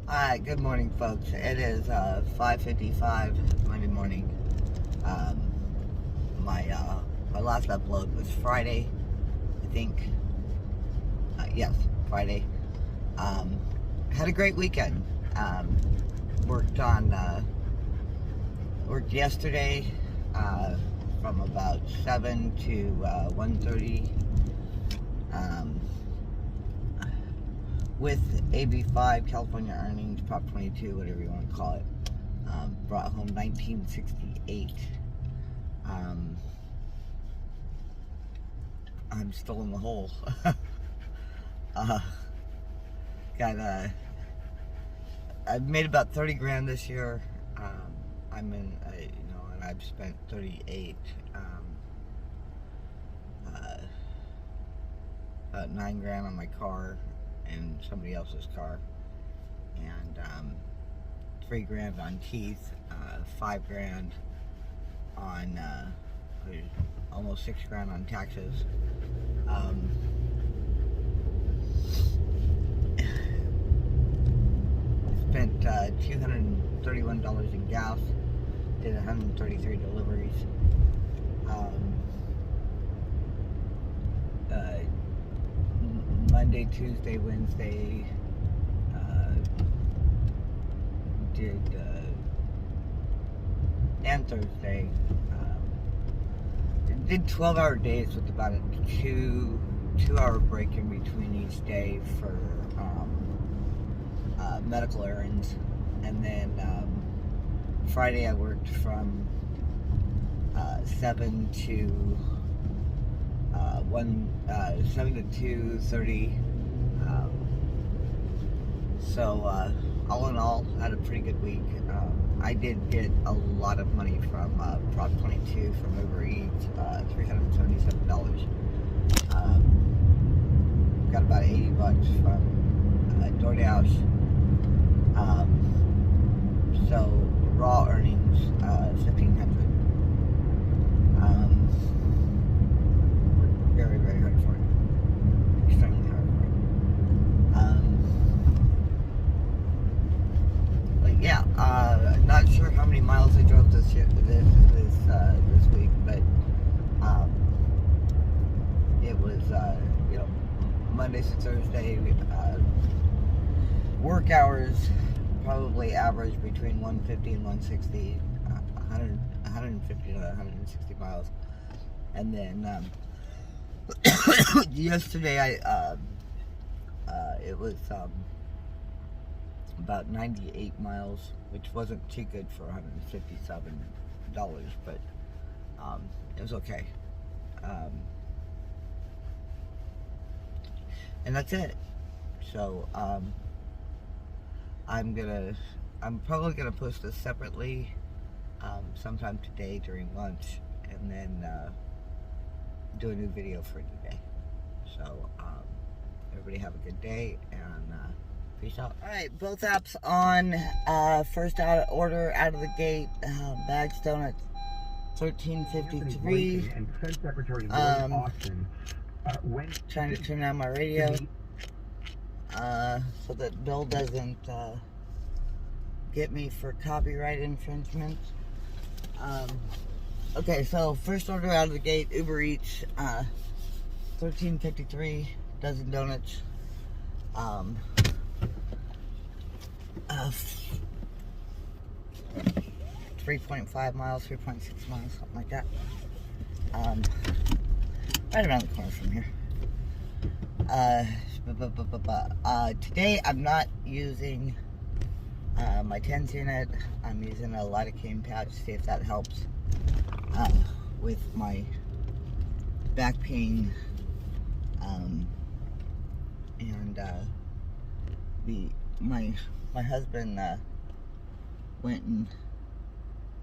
Alright, good morning, folks. It is 5:55 Monday morning. My last upload was Friday, I think. Yes, Friday. Had a great weekend. Worked yesterday from about 7 to 1:30. With AB5, California earnings, Prop 22, whatever you want to call it. Brought home 1968. I'm still in the hole. I've made about 30 grand this year. And I've spent 38. About 9 grand on my car and somebody else's car, and 3 grand on teeth, 5 grand on almost 6 grand on taxes. Spent $231 in gas, did 133 deliveries. Monday, Tuesday, Wednesday, and Thursday, did 12-hour days with about a two-hour break in between each day for medical errands. And then Friday I worked from 7 to 7 to 2:30. So all in all, had a pretty good week. I did get a lot of money from Prop 22 from ubereats, $377. Got about $80 from Doordash. So raw earnings, $1,500. Very, very hard for it. Extremely hard for it. But yeah, not sure how many miles I drove this week, but it was Monday to Thursday. Work hours probably average between 150 and 160, 150 to 160 miles, and then yesterday it was about 98 miles, which wasn't too good for $157, but it was okay. And that's it. So I'm probably gonna post this separately sometime today during lunch, and then do a new video for today. So everybody have a good day, and peace out. Alright, both apps on. First order out of the gate, Bags Donuts, $13.53. Trying to turn on my radio so that Bill doesn't get me for copyright infringement. Okay, so first order out of the gate, ubereats, $13.53, dozen donuts. 3.5 miles, 3.6 miles, something like that. Right around the corner from here. Today I'm not using my TENS unit. I'm using a lidocaine patch, see if that helps with my back pain. My husband went and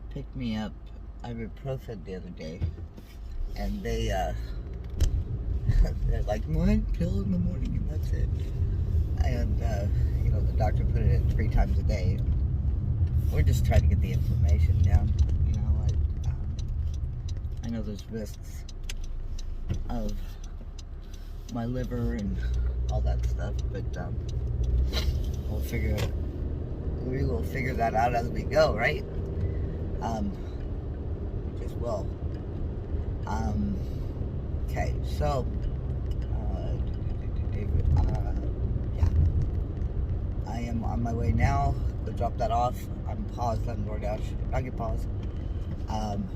picked me up ibuprofen the other day, and they're like, one pill in the morning and that's it. And the doctor put it in 3 times a day. We're just trying to get the inflammation down. I know there's risks of my liver and all that stuff, but we'll figure we will figure that out as we go, right? We just will. Okay, so yeah, I am on my way now. Go drop that off. I'm paused on Doordash. I'll get paused. And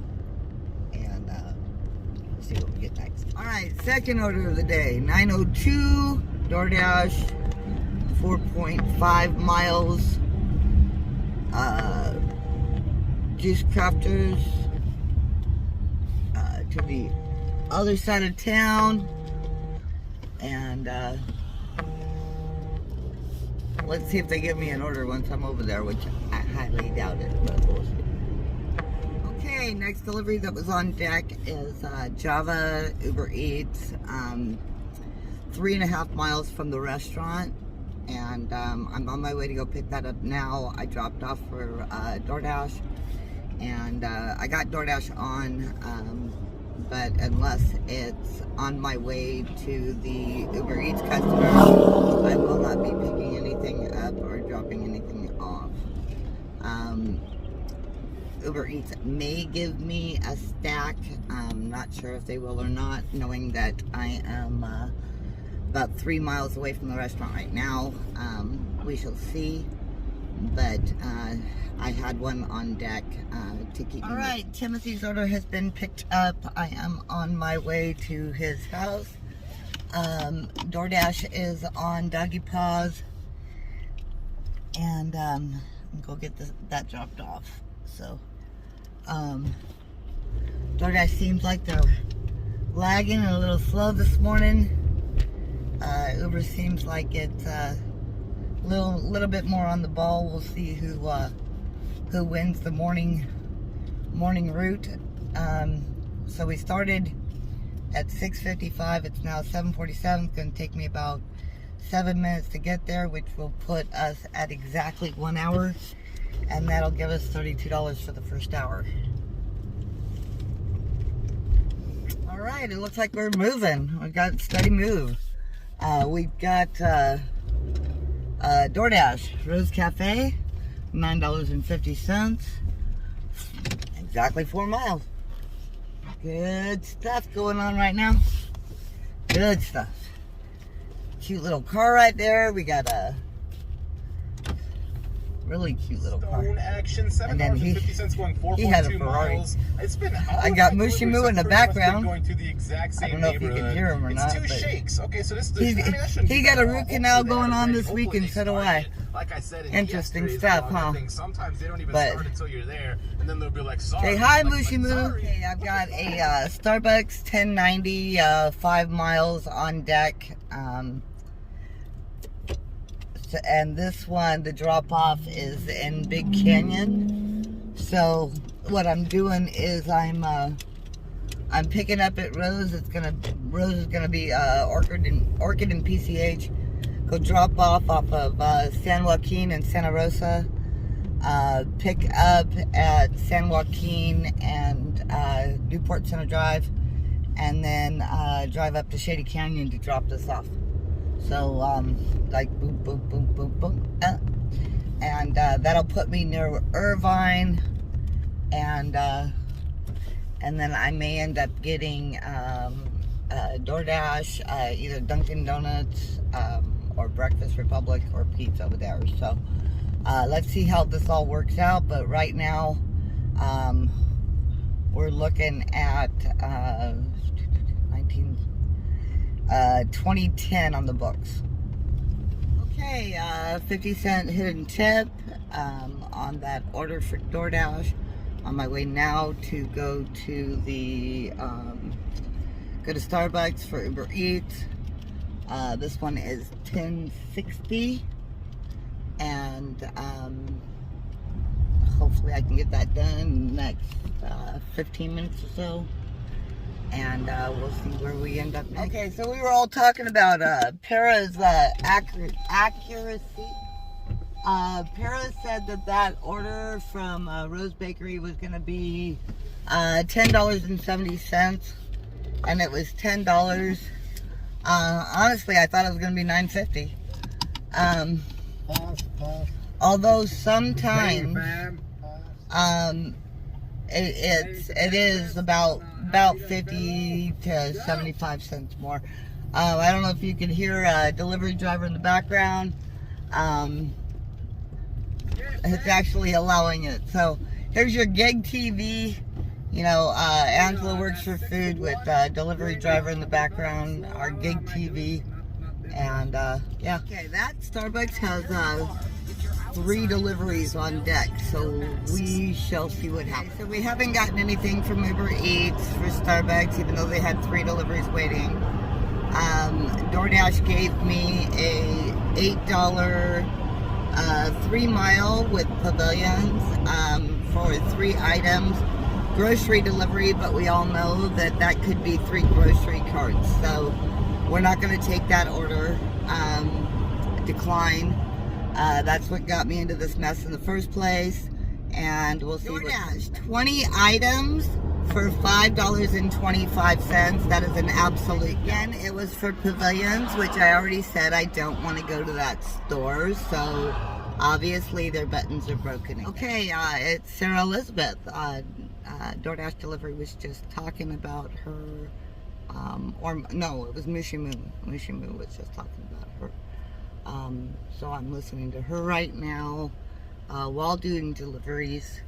we'll see what we get next. All right, second order of the day. 9:02 Doordash. 4.5 miles. Juice Crafters. To the other side of town. And let's see if they give me an order once I'm over there, which I highly doubt it, but we'll see. Okay, next delivery that was on deck is Java Uber Eats, 3.5 miles from the restaurant, and I'm on my way to go pick that up now. I dropped off for Doordash, and I got Doordash on, but unless it's on my way to the Uber Eats customer, I will not be picking anything up or dropping anything off. Uber Eats may give me a stack. I'm not sure if they will or not, knowing that I am about 3 miles away from the restaurant right now. We shall see. But I had one on deck to keep me. All right, Timothy's order has been picked up. I am on my way to his house. Doordash is on doggy paws, and go get that dropped off. So Doordash seems like they're lagging and a little slow this morning. Uber seems like it's little bit more on the ball. We'll see who wins the morning route. So we started at 6:55. It's now 7:47. It's going to take me about 7 minutes to get there, which will put us at exactly 1 hour, and that'll give us $32 for the first hour. All right, it looks like we're moving. We got a steady move. We've got Doordash Rose Cafe, $9.50, exactly 4 miles. Good stuff going on right now. Good stuff. Cute little car right there. We got a really cute little car. Action, and then he had a Ferrari. Miles. It's been I got Mushy Moo in the background. Going to the exact same I don't know if you can hear him or not. It's 2 shakes. Okay, so this he got a root canal going on this week, and so do I. Like I said, interesting stuff, huh? Sometimes they don't even start until you're there, and then they'll be like, sorry. Say hi, Mushy Moo. Okay, I've got a Starbucks 1090, 5 miles on deck. And this one, the drop off is in Big Canyon. So what I'm doing is I'm picking up at Rose. Rose is gonna be Orchid and PCH. Go drop off of San Joaquin and Santa Rosa. Pick up at San Joaquin and Newport Center Drive, and then drive up to Shady Canyon to drop this off. So like boom, boom, boom, boom, boom, and that'll put me near Irvine, and then I may end up getting Doordash, either Dunkin' Donuts or Breakfast Republic or pizza over there. So let's see how this all works out. But right now we're looking at 2010 on the books. Okay, 50-cent hidden tip on that order for Doordash. On my way now to go to the go to Starbucks for Uber Eats. This one is $10.60, and hopefully I can get that done in the next 15 minutes or so. And we'll see where we end up next. Okay, so we were all talking about Para's accuracy. Para said that order from Rose Bakery was going to be $10.70, and it was $10. Honestly, I thought it was going to be $9.50. Although sometimes it is about 50 to 75 cents more. I don't know if you can hear a delivery driver in the background. It's actually allowing it. So here's your gig TV. You know, Angela works for food with delivery driver in the background, our gig TV, and yeah. Okay, that Starbucks has 3 deliveries on deck, so we shall see what happens. So we haven't gotten anything from Uber Eats for Starbucks, even though they had 3 deliveries waiting. Doordash gave me a $8 3-mile with pavilions for 3 items. Grocery delivery, but we all know that that could be 3 grocery carts, so we're not going to take that order. Decline. That's what got me into this mess in the first place, and we'll see. Doordash, 20 items for $5.25. That is an absolute. Again, it was for pavilions, which I already said I don't want to go to that store, so obviously their buttons are broken. Okay, it's Sarah Elizabeth. Doordash delivery was just talking about her, or no, it was Mushimu. Mushimu was just talking about her. So I'm listening to her right now while doing deliveries.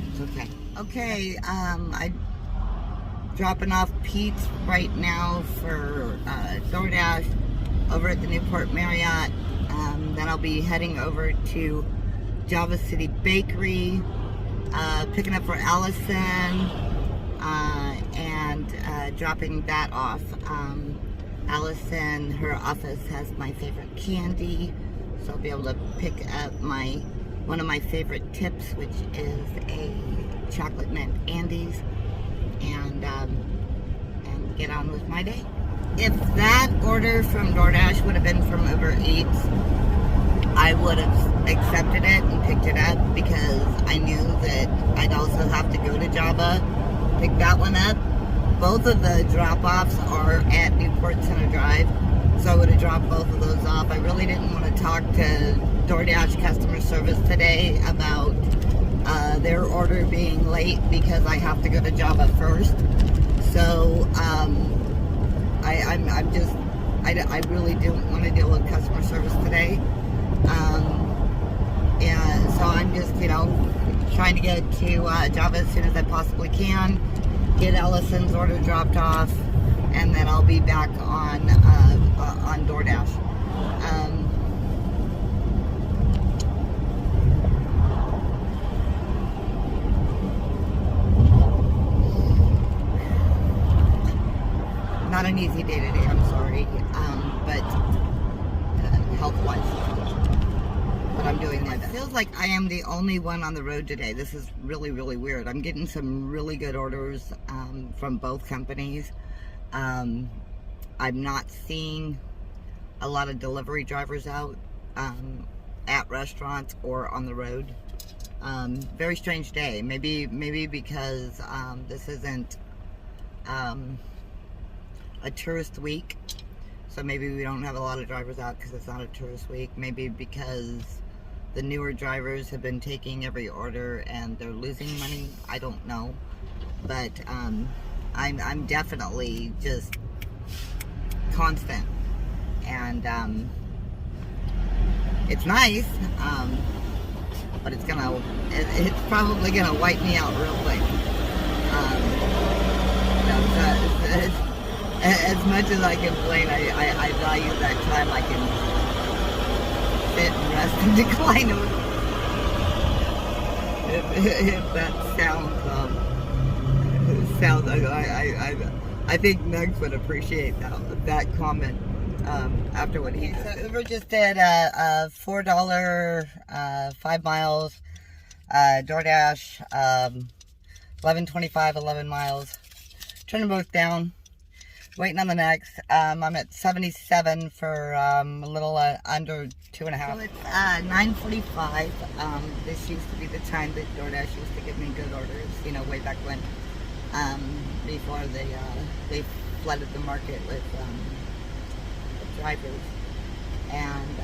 It's okay. Okay, I'm dropping off Pete right now for Doordash over at the Newport Marriott. Then I'll be heading over to Java City Bakery, picking up for Allison, and dropping that off. Allison, her office has my favorite candy, so I'll be able to pick up one of my favorite tips, which is a chocolate mint Andes, and get on with my day. If that order from Doordash would have been from Uber Eats, I would have accepted it and picked it up, because I knew that I'd also have to go to Java, pick that one up. Both of the drop-offs are at Newport Center Drive, so I would have dropped both of those off. I really didn't want to talk to Doordash customer service today about their order being late, because I have to go to Java first. So I really don't want to deal with customer service today. And so I'm just, trying to get to Java as soon as I possibly can, get Allison's order dropped off, and then I'll be back on Doordash. Not an easy day today, I'm sorry, but health-wise. But I'm doing my best. It feels like I am the only one on the road today. This is really, really weird. I'm getting some really good orders from both companies. I'm not seeing a lot of delivery drivers out at restaurants or on the road. Very strange day. Maybe because this isn't a tourist week, so maybe we don't have a lot of drivers out because it's not a tourist week. Maybe because the newer drivers have been taking every order and they're losing money. I don't know, but I'm definitely just constant, and it's nice, but it's probably gonna wipe me out real quick. As much as I complain, I value that time I can sit and rest and decline. If that sounds, I think Nugs would appreciate that comment after what he said. So Uber just did a $4 5 miles. Doordash $11.25 11 miles. Turn them both down. Waiting on the next. I'm at 77 for a little under 2.5. So it's 9:45. This used to be the time that Doordash used to give me good orders, way back when. before they flooded the market with drivers, and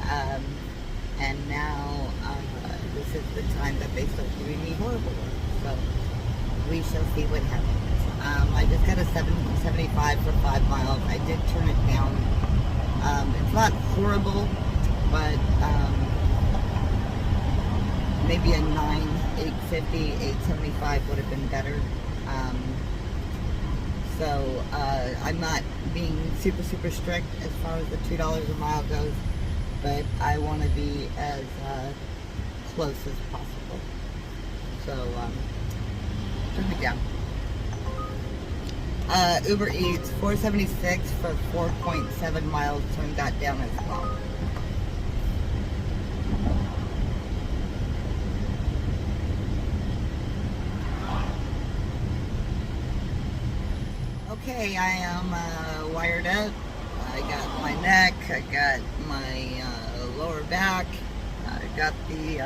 now this is the time that they start doing the horrible work. So we shall see what happens. I just got a 775 for 5 miles. I did turn it down. It's not horrible, but maybe a 9, 850, 875 would have been better. So I'm not being super strict as far as the $2 a mile goes, but I want to be as close as possible. So turn it down. Uber Eats, $4.76 for 4.7 miles, turned that down as well. Okay, I am wired up. I got my neck, I got my lower back, I got the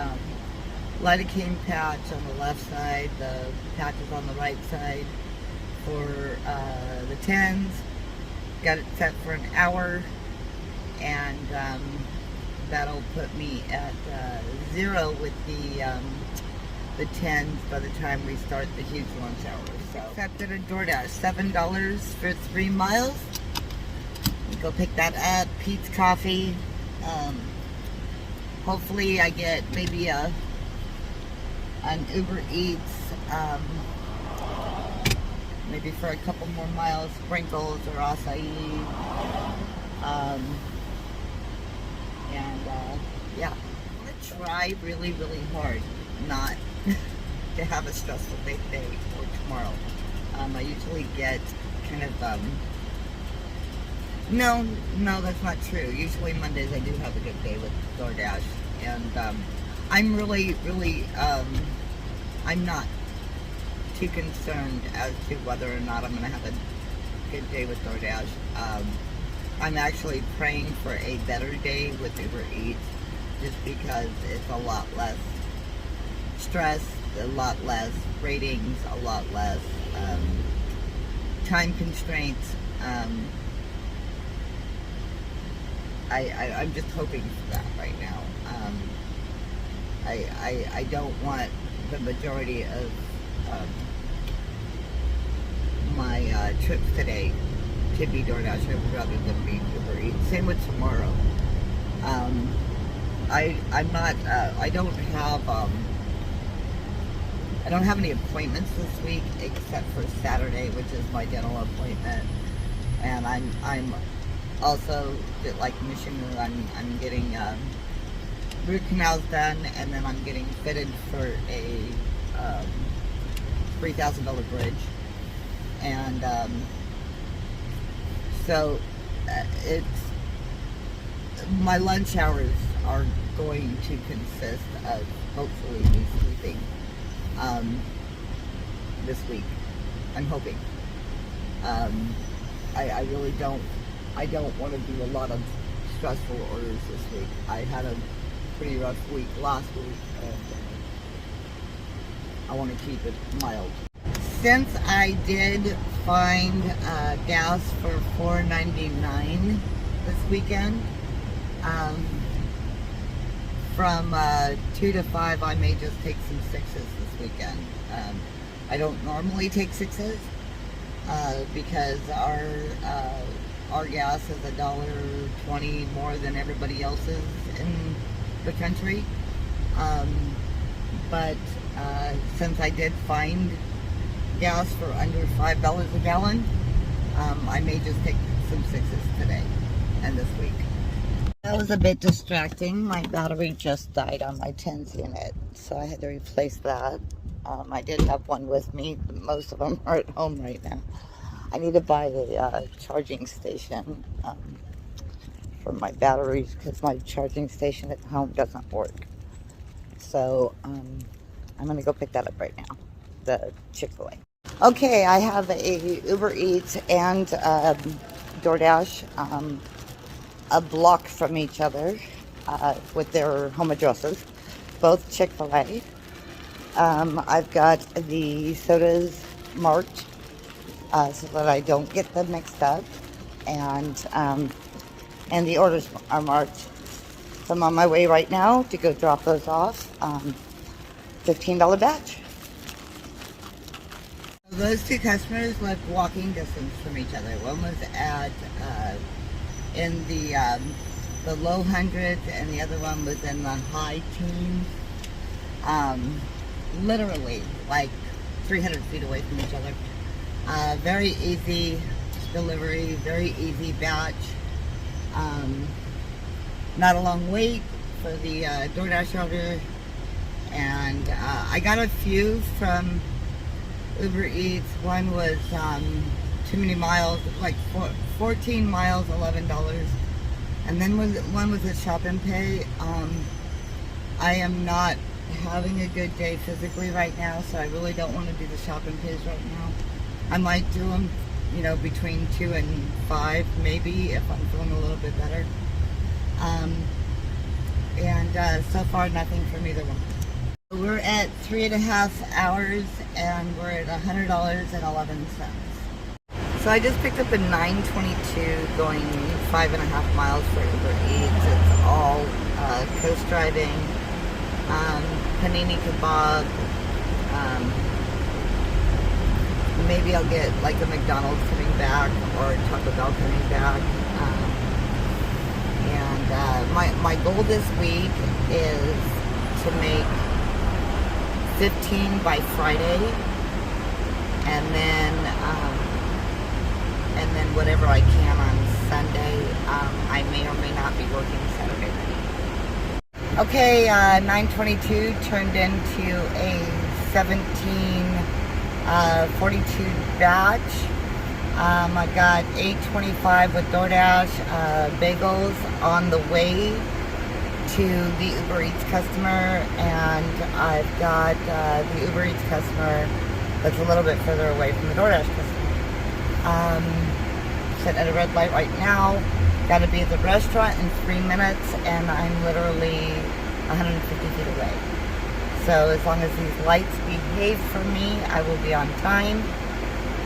lidocaine patch on the left side, the patches on the right side for the 10s. Got it set for an hour, and that'll put me at 0 with the 10s by the time we start the huge lunch hour. So accepted a Doordash, $7 for 3 miles. Go pick that up. Pete's Coffee. Hopefully I get maybe an Uber Eats, maybe for a couple more miles, sprinkles or acai. Yeah, I'm gonna try really hard not to have a stressful day today or tomorrow. I usually get kind of no, that's not true. Usually Mondays I do have a good day with Doordash, and I'm really I'm not too concerned as to whether or not I'm going to have a good day with Doordash. I'm actually praying for a better day with Uber Eats, just because it's a lot less stress, a lot less ratings, a lot less time constraints. I'm just hoping for that right now. I don't want the majority of my trips today to be Doordash. I would rather than be Uber Eats. Same with tomorrow. I'm not. I don't have any appointments this week except for Saturday, which is my dental appointment, and I'm also, like Michigan, I'm getting root canals done, and then I'm getting fitted for a $3,000 bridge, and so it's my lunch hours are going to consist of hopefully me sleeping this week. I'm hoping. I really don't. I don't want to do a lot of stressful orders this week. I had a pretty rough week last week, and I want to keep it mild. Since I did find gas for $4.99 this weekend, from 2 to 5, I may just take some 6s this weekend. I don't normally take 6s because our gas is $1.20 more than everybody else's in the country. But since I did find gas for under $5 a gallon, I may just take some 6s today and this week. That was a bit distracting. My battery just died on my 10s unit, so I had to replace that. I did have one with me, but most of them are at home right now. I need to buy the charging station for my batteries because my charging station at home doesn't work. So I'm going to go pick that up right now, the Chick-fil-A. Okay, I have a Uber Eats and Doordash a block from each other with their home addresses, both Chick-fil-A. I've got the sodas marked so that I don't get them mixed up. And the orders are marked. So I'm on my way right now to go drop those off. $15 batch. Those two customers live walking distance from each other. One was at in the low hundreds, and the other one was in the high teens. Literally like 300 feet away from each other. Very easy delivery, very easy batch. Not a long wait for the Doordash order, and I got a few from Uber Eats. One was too many miles, like 14 miles, $11, and then one was a shop and pay. I am not having a good day physically right now, so I really don't want to do the shop and pays right now. I might do them, you know, between 2 and 5, maybe, if I'm feeling a little bit better. So far, nothing from either one. We're at 3.5 hours, and we're at $100.11. So I just picked up a 922 going 5.5 miles for Uber Eats. It's all coast driving, panini kebab. Maybe I'll get like a McDonald's coming back or Taco Bell coming back. My goal this week is to make 15 by Friday, and then whatever I can on Sunday. I may or may not be working Saturday night. Okay, 922 turned into a 1742 batch. I got $8.25 with Doordash bagels on the way to the Uber Eats customer, and I've got the Uber Eats customer that's a little bit further away from the Doordash customer. Sitting at a red light right now. Got to be at the restaurant in 3 minutes, and I'm literally 150 feet away. So as long as these lights behave for me, I will be on time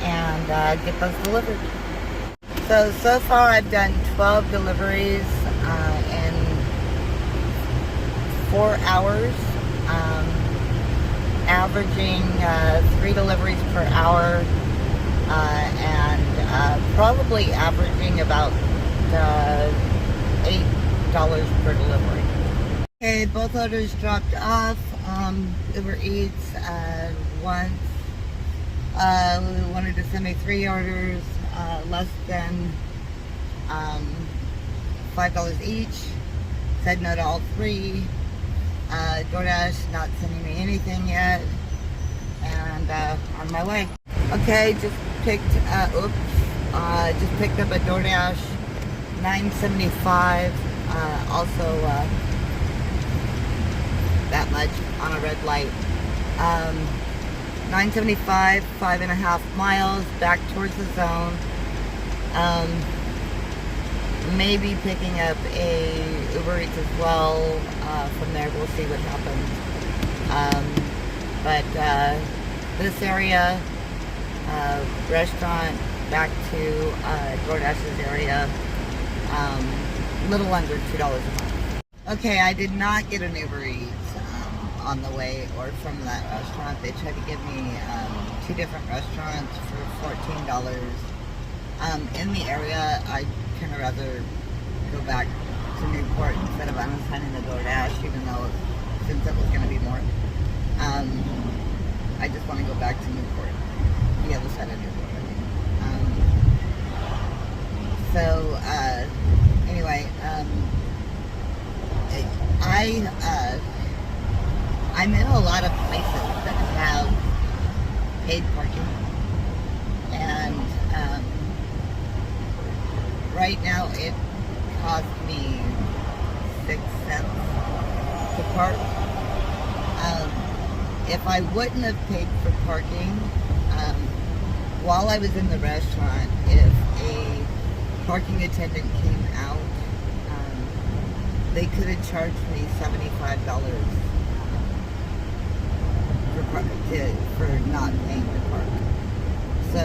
and get those delivered. So far I've done 12 deliveries in 4 hours, averaging 3 deliveries per hour, and probably averaging about $8 per delivery. Okay, both orders dropped off. Uber Eats once wanted to send me 3 orders, less than $5 each. Said no to all 3. Doordash not sending me anything yet, and on my way. Okay, just picked up a Doordash $9.75. Also that much on a red light. $9.75, 5.5 miles back towards the zone. Maybe picking up a Uber Eats as well. From there, we'll see what happens. But this area, restaurant, back to Doordash's area, little under $2 a month. Okay, I did not get an Uber Eats on the way or from that restaurant. They tried to give me 2 different restaurants for $14. In the area, I'd kind of rather go back to Newport instead of unassigning the Doordash, even though since it was going to be more. I just want to go back to Newport, the other side of Newport. Anyway, I'm in a lot of places that have paid parking, and right now it cost me 6 cents to park. If I wouldn't have paid for parking, while I was in the restaurant, if a parking attendant came out, they could have charged me $75 for not paying to park. So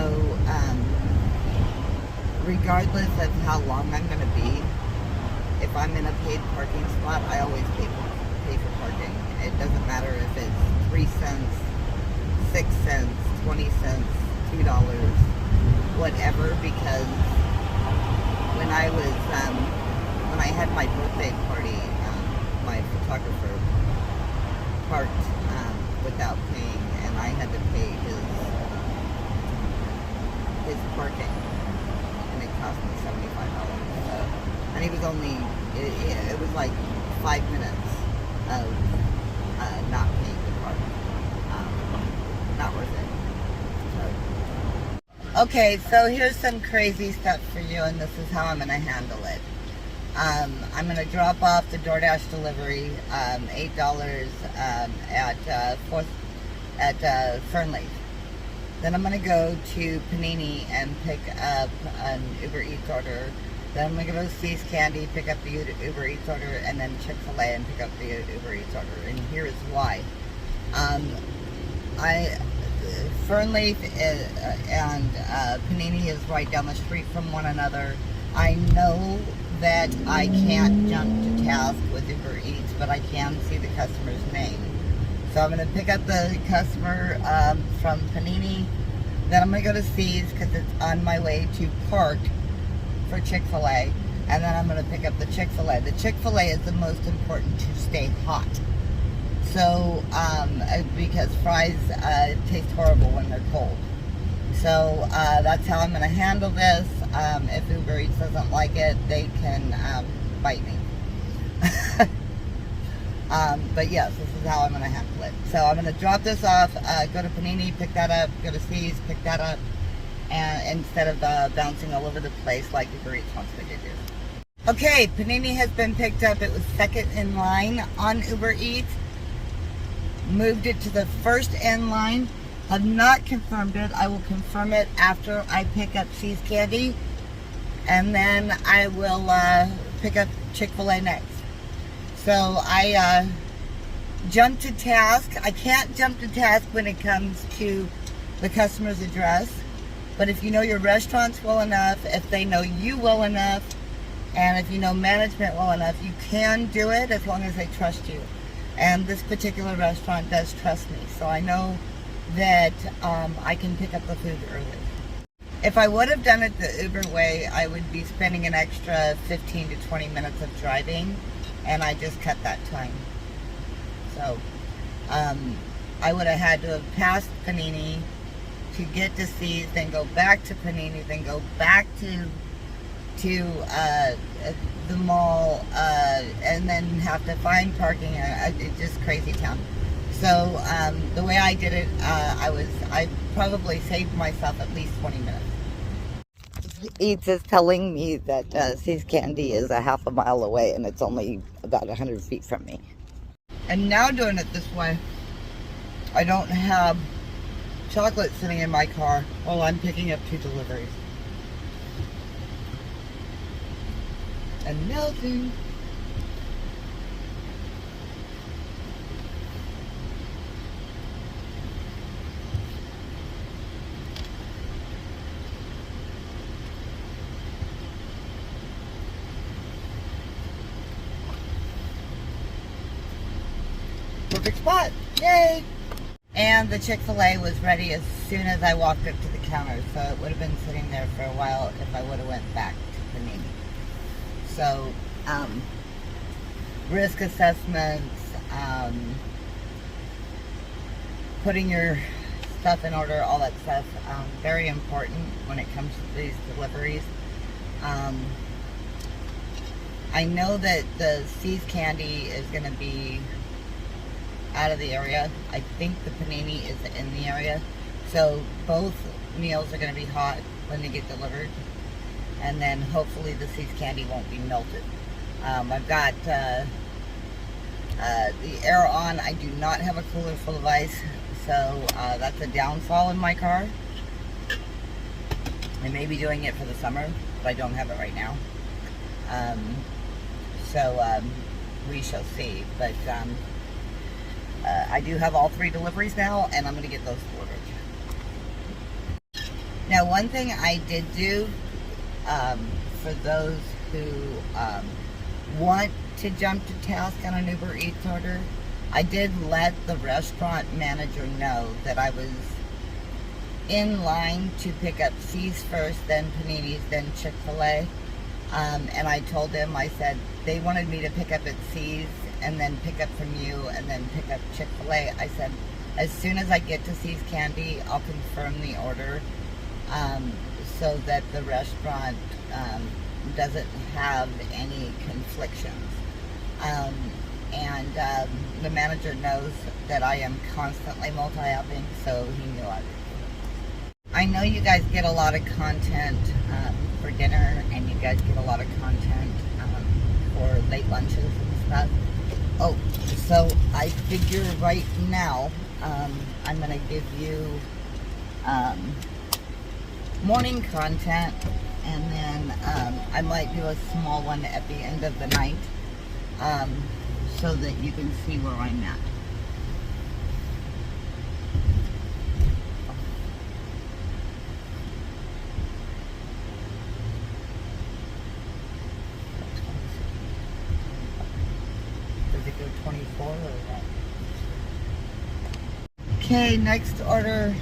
regardless of how long I'm going to be, if I'm in a paid parking spot, I always pay for parking. It doesn't matter if it's 3 cents, 6 cents, 20 cents, $2, whatever, because when I had my birthday party, my photographer parked without paying, and I had to pay his parking, and it cost me $75. So, and he was only, it was like 5 minutes of not paying the park. Not worth it. So. Okay, so here's some crazy stuff for you, and this is how I'm going to handle it. I'm going to drop off the Doordash delivery, $8 at Fernleaf. Then I'm going to go to Panini and pick up an Uber Eats order. Then I'm going to go to See's Candy, pick up the Uber Eats order, and then Chick-fil-A and pick up the Uber Eats order. And here is why. Fernleaf and Panini is right down the street from one another. I know that I can't jump to task with Uber Eats, but I can see the customer's name. So I'm going to pick up the customer from Panini. Then I'm going to go to See's because it's on my way to park for Chick-fil-A. And then I'm going to pick up the Chick-fil-A. The Chick-fil-A is the most important to stay hot. So, because fries taste horrible when they're cold. So that's how I'm going to handle this. If Uber Eats doesn't like it, they can bite me. But yes, this is how I'm going to handle it. So I'm going to drop this off, go to Panini, pick that up, go to See's, pick that up, and instead of bouncing all over the place like Uber Eats wants me to do. Okay, Panini has been picked up. It was second in line on Uber Eats. Moved it to the first in line. Have not confirmed it. I will confirm it after I pick up See's Candy, and then I will pick up Chick-fil-A next. So I jump to task. I can't jump to task when it comes to the customer's address, but if you know your restaurants well enough, if they know you well enough, and if you know management well enough, you can do it as long as they trust you. And this particular restaurant does trust me, so I know that I can pick up the food early. If I would have done it the Uber way, I would be spending an extra 15 to 20 minutes of driving, and I just cut that time. So I would have had to have passed Panini to get to See's, then go back to Panini, then go back to the mall, and then have to find parking. It's just crazy town. So the way I did it, I probably saved myself at least 20 minutes. Eats is telling me that See's Candy is a half a mile away, and it's only about 100 feet from me. And now doing it this way, I don't have chocolate sitting in my car while I'm picking up 2 deliveries. And melting. Perfect spot. Yay! And the Chick-fil-A was ready as soon as I walked up to the counter, so it would have been sitting there for a while if I would have went back to Panini. So, risk assessments, putting your stuff in order, all that stuff, very important when it comes to these deliveries. I know that the See's Candy is going to be out of the area. I think the Panini is in the area. So both meals are going to be hot when they get delivered. And then hopefully the See's Candy won't be melted. I've got the air on. I do not have a cooler full of ice. So that's a downfall in my car. I may be doing it for the summer, but I don't have it right now. We shall see. But I do have all 3 deliveries now, and I'm going to get those delivered. Now, one thing I did do for those who want to jump to task on an Uber Eats order, I did let the restaurant manager know that I was in line to pick up C's first, then Panini's, then Chick-fil-A. And I told them, I said, they wanted me to pick up at C's and then pick up from you and then pick up Chick-fil-A. I said, as soon as I get to C's Candy, I'll confirm the order so that the restaurant doesn't have any conflictions. And the manager knows that I am constantly multi-apping, so he knew I would do it. I know you guys get a lot of content for dinner, and you guys get a lot of content for late lunches and stuff. Oh, so I figure right now I'm going to give you morning content, and then I might do a small one at the end of the night so that you can see where I'm at. Does it go 24 or what? Okay, next order,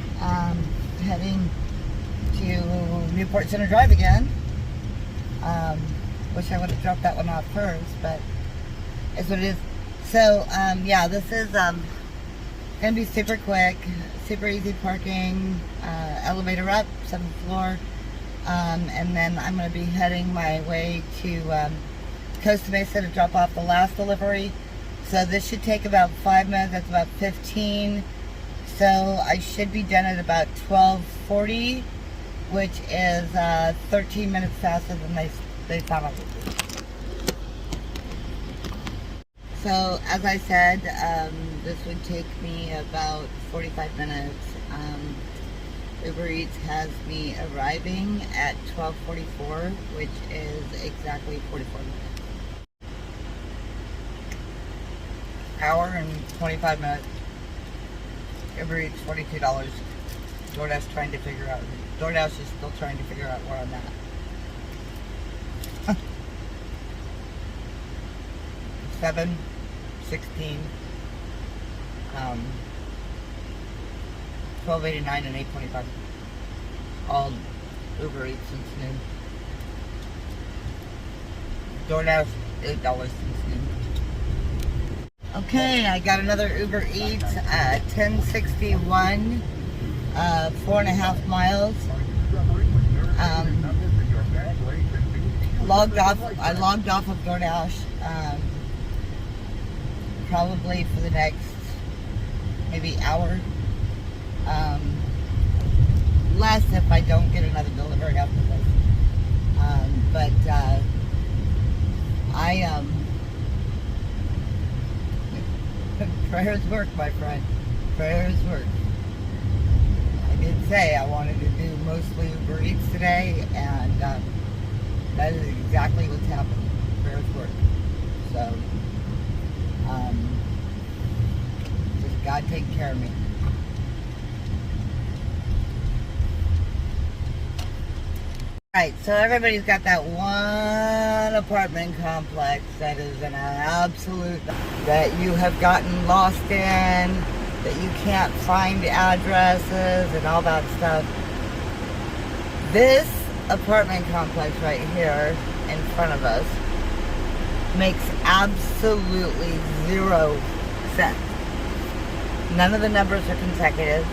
heading to Newport Center Drive again. Wish I would have dropped that one off first, but it's what it is. So, yeah, this is gonna be super quick, super easy parking, elevator up, 7th floor, and then I'm gonna be heading my way to Costa Mesa to drop off the last delivery. So this should take about 5 minutes. That's about 15. So I should be done at about 12:40, which is 13 minutes faster than they thought I would be. So as I said, this would take me about 45 minutes. Uber Eats has me arriving at 12:44, which is exactly 44 minutes. Hour and 25 minutes. Uber Eats $42. Doordash is still trying to figure out where I'm at. 7:16, 12:89 and 8:25. All Uber Eats since noon. Doordash $8 since noon. Okay, I got another Uber Eats at 1061, 4.5 miles. I logged off of Doordash, probably for the next maybe hour. Less if I don't get another delivery after this. Prayers work, my friend. Prayers work. I did say I wanted to do mostly Uber Eats today, and that is exactly what's happened. Prayers work. So, just God take care of me. Alright, so everybody's got that one apartment complex that is an absolute, that you have gotten lost in, that you can't find addresses and all that stuff. This apartment complex right here in front of us makes absolutely zero sense. None of the numbers are consecutive.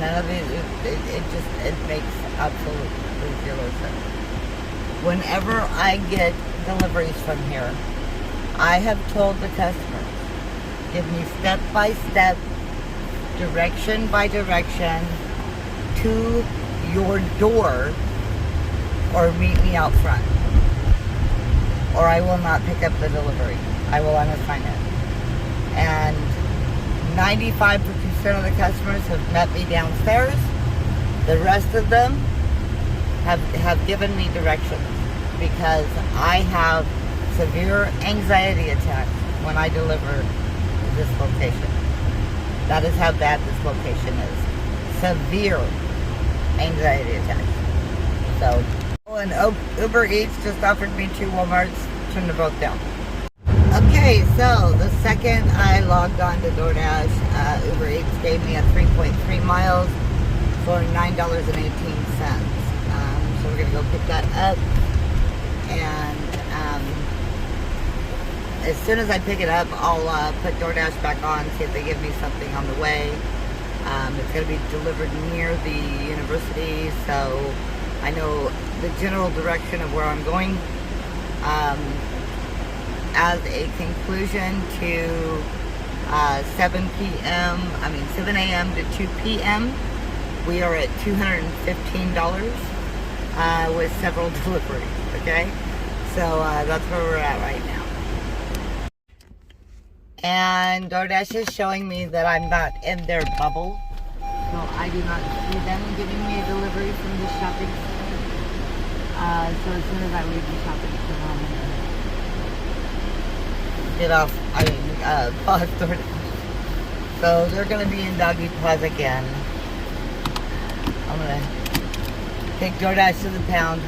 None of it makes absolutely zero sense. Whenever I get deliveries from here, I have told the customers, give me step by step, direction by direction to your door, or meet me out front, or I will not pick up the delivery. I will unassign it. And 95% of the customers have met me downstairs. The rest of them have given me directions, because I have severe anxiety attacks when I deliver to this location. That is how bad this location is. Severe anxiety attacks. So, And Uber Eats just offered me 2 Walmarts. Turned them both down. Okay, so the second I logged on to Doordash, Uber Eats gave me a 3.3 miles for $9.18. So we're gonna go pick that up, and as soon as I pick it up, I'll put Doordash back on, see if they give me something on the way. It's gonna be delivered near the university, so I know the general direction of where I'm going. As a conclusion to 7 a.m. to 2 p.m., we are at $215 with several deliveries, okay? So that's where we're at right now. And Doordash is showing me that I'm not in their bubble, so I do not see them giving me a delivery from the shopping center. So as soon as I leave the shopping center, I'm gonna get off, pause Doordash. So they're gonna be in doggy paws again. I'm gonna take Doordash to the pound.